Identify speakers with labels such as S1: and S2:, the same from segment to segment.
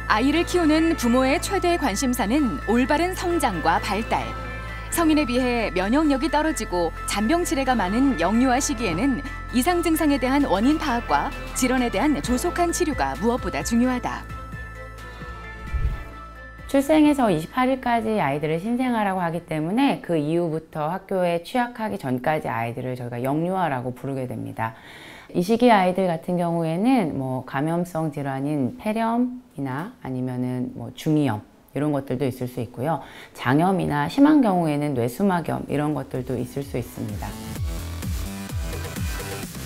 S1: 아이를 키우는 부모의 최대 관심사는 올바른 성장과 발달. 성인에 비해 면역력이 떨어지고 잔병 치레가 많은 영유아 시기에는 이상 증상에 대한 원인 파악과 질환에 대한 조속한 치료가 무엇보다 중요하다.
S2: 출생에서 28일까지 아이들을 신생아라고 하기 때문에 그 이후부터 학교에 취약하기 전까지 아이들을 저희가 영유아라고 부르게 됩니다. 이 시기 아이들 같은 경우에는 감염성 질환인 폐렴이나 아니면은 중이염 이런 것들도 있을 수 있고요. 장염이나 심한 경우에는 뇌수막염 이런 것들도 있을 수 있습니다.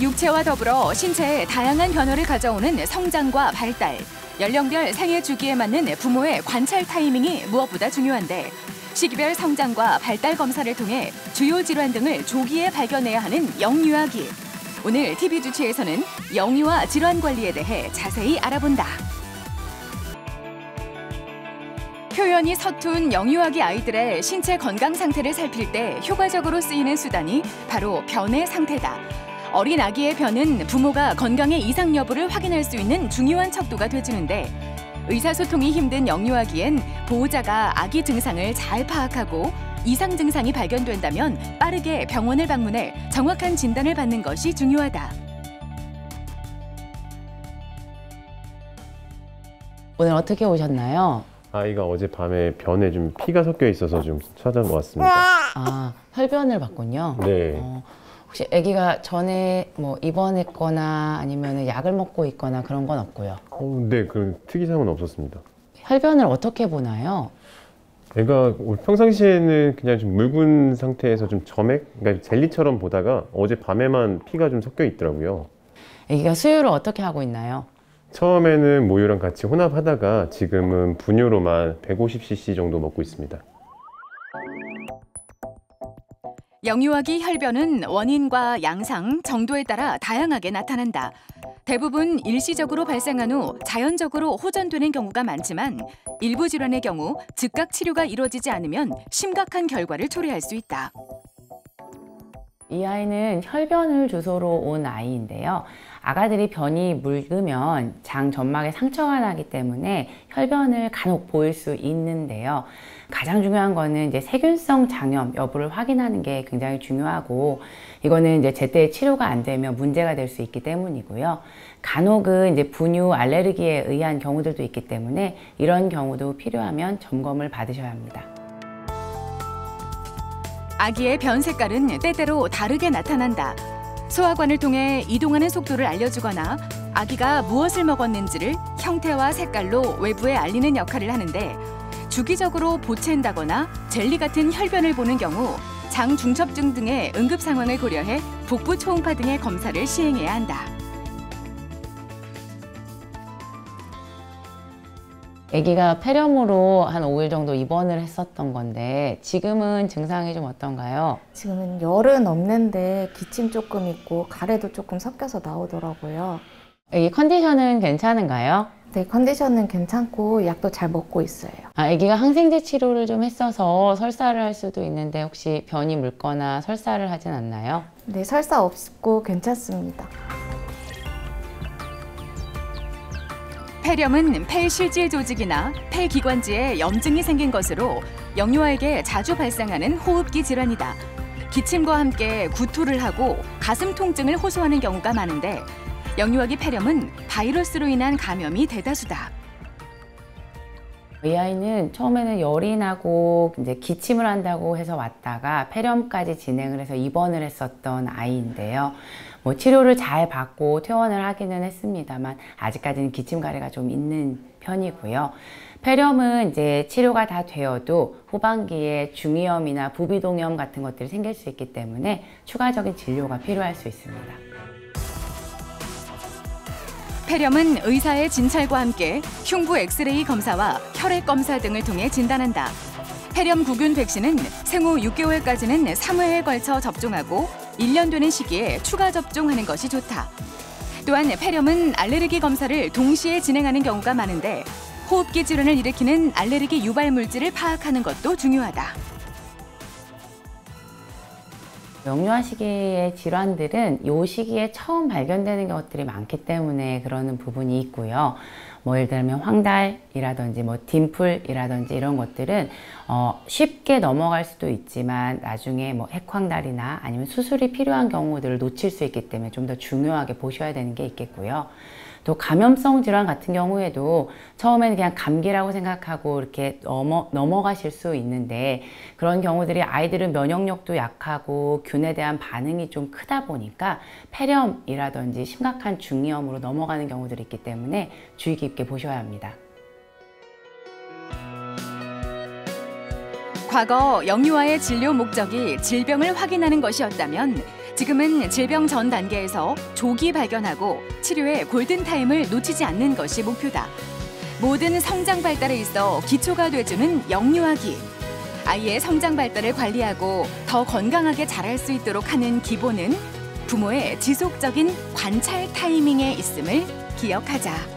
S1: 육체와 더불어 신체에 다양한 변화를 가져오는 성장과 발달. 연령별 생애 주기에 맞는 부모의 관찰 타이밍이 무엇보다 중요한데 시기별 성장과 발달 검사를 통해 주요 질환 등을 조기에 발견해야 하는 영유아기. 오늘 TV주치에서는 영유아 질환 관리에 대해 자세히 알아본다. 표현이 서툰 영유아기 아이들의 신체 건강 상태를 살필 때 효과적으로 쓰이는 수단이 바로 변의 상태다. 어린 아기의 변은 부모가 건강의 이상 여부를 확인할 수 있는 중요한 척도가 돼주는데 의사소통이 힘든 영유아기엔 보호자가 아기 증상을 잘 파악하고 이상 증상이 발견된다면 빠르게 병원을 방문해 정확한 진단을 받는 것이 중요하다.
S2: 오늘 어떻게 오셨나요?
S3: 아이가 어젯밤에 변에 좀 피가 섞여 있어서 좀 찾아온 것 같습니다.
S2: 아, 혈변을 봤군요.
S3: 네.
S2: 혹시 아기가 전에 입원했거나 아니면 약을 먹고 있거나 그런 건 없고요?
S3: 네, 그런 특이사항은 없었습니다.
S2: 혈변을 어떻게 보나요?
S3: 애가 평상시에는 그냥 좀 묽은 상태에서 좀 점액, 그러니까 젤리처럼 보다가 어젯밤에만 피가 좀 섞여 있더라고요.
S2: 아기가 수유를 어떻게 하고 있나요?
S3: 처음에는 모유랑 같이 혼합하다가 지금은 분유로만 150cc 정도 먹고 있습니다.
S1: 영유아기 혈변은 원인과 양상, 정도에 따라 다양하게 나타난다. 대부분 일시적으로 발생한 후 자연적으로 호전되는 경우가 많지만 일부 질환의 경우 즉각 치료가 이루어지지 않으면 심각한 결과를 초래할 수 있다.
S2: 이 아이는 혈변을 주소로 온 아이인데요. 아가들이 변이 묽으면 장 점막에 상처가 나기 때문에 혈변을 간혹 보일 수 있는데요. 가장 중요한 거는 이제 세균성 장염 여부를 확인하는 게 굉장히 중요하고 이거는 이제 제때 치료가 안 되면 문제가 될 수 있기 때문이고요. 간혹은 이제 분유 알레르기에 의한 경우들도 있기 때문에 이런 경우도 필요하면 점검을 받으셔야 합니다.
S1: 아기의 변 색깔은 때때로 다르게 나타난다. 소화관을 통해 이동하는 속도를 알려주거나 아기가 무엇을 먹었는지를 형태와 색깔로 외부에 알리는 역할을 하는데 주기적으로 보챈다거나 젤리 같은 혈변을 보는 경우 장 중첩증 등의 응급 상황을 고려해 복부 초음파 등의 검사를 시행해야 한다.
S2: 아기가 폐렴으로 한 5일 정도 입원을 했었던 건데 지금은 증상이 좀 어떤가요?
S4: 지금은 열은 없는데 기침 조금 있고 가래도 조금 섞여서 나오더라고요.
S2: 아기 컨디션은 괜찮은가요?
S4: 네, 컨디션은 괜찮고 약도 잘 먹고 있어요.
S2: 아기가 항생제 치료를 좀 했어서 설사를 할 수도 있는데 혹시 변이 묽거나 설사를 하진 않나요?
S4: 네, 설사 없고 괜찮습니다.
S1: 폐렴은 폐 실질 조직이나 폐 기관지에 염증이 생긴 것으로 영유아에게 자주 발생하는 호흡기 질환이다. 기침과 함께 구토를 하고 가슴 통증을 호소하는 경우가 많은데 영유아기 폐렴은 바이러스로 인한 감염이 대다수다.
S2: 이 아이는 처음에는 열이 나고 이제 기침을 한다고 해서 왔다가 폐렴까지 진행을 해서 입원을 했었던 아이인데요. 치료를 잘 받고 퇴원을 하기는 했습니다만 아직까지는 기침 가래가 좀 있는 편이고요. 폐렴은 이제 치료가 다 되어도 후반기에 중이염이나 부비동염 같은 것들이 생길 수 있기 때문에 추가적인 진료가 필요할 수 있습니다.
S1: 폐렴은 의사의 진찰과 함께 흉부 엑스레이 검사와 혈액 검사 등을 통해 진단한다. 폐렴 구균 백신은 생후 6개월까지는 3회에 걸쳐 접종하고 1년 되는 시기에 추가 접종하는 것이 좋다. 또한 폐렴은 알레르기 검사를 동시에 진행하는 경우가 많은데 호흡기 질환을 일으키는 알레르기 유발 물질을 파악하는 것도 중요하다.
S2: 영유아 시기의 질환들은 이 시기에 처음 발견되는 것들이 많기 때문에 그러는 부분이 있고요. 뭐 예를 들면 황달이라든지 뭐 딤플이라든지 이런 것들은 쉽게 넘어갈 수도 있지만 나중에 뭐 핵황달이나 아니면 수술이 필요한 경우들을 놓칠 수 있기 때문에 좀 더 중요하게 보셔야 되는 게 있겠고요. 또 감염성 질환 같은 경우에도 처음에는 그냥 감기라고 생각하고 이렇게 넘어가실 수 있는데 그런 경우들이 아이들은 면역력도 약하고 균에 대한 반응이 좀 크다 보니까 폐렴이라든지 심각한 중이염으로 넘어가는 경우들이 있기 때문에 주의 깊게 보셔야 합니다.
S1: 과거 영유아의 진료 목적이 질병을 확인하는 것이었다면 지금은 질병 전 단계에서 조기 발견하고 치료의 골든타임을 놓치지 않는 것이 목표다. 모든 성장 발달에 있어 기초가 돼주는 영유아기. 아이의 성장 발달을 관리하고 더 건강하게 자랄 수 있도록 하는 기본은 부모의 지속적인 관찰 타이밍에 있음을 기억하자.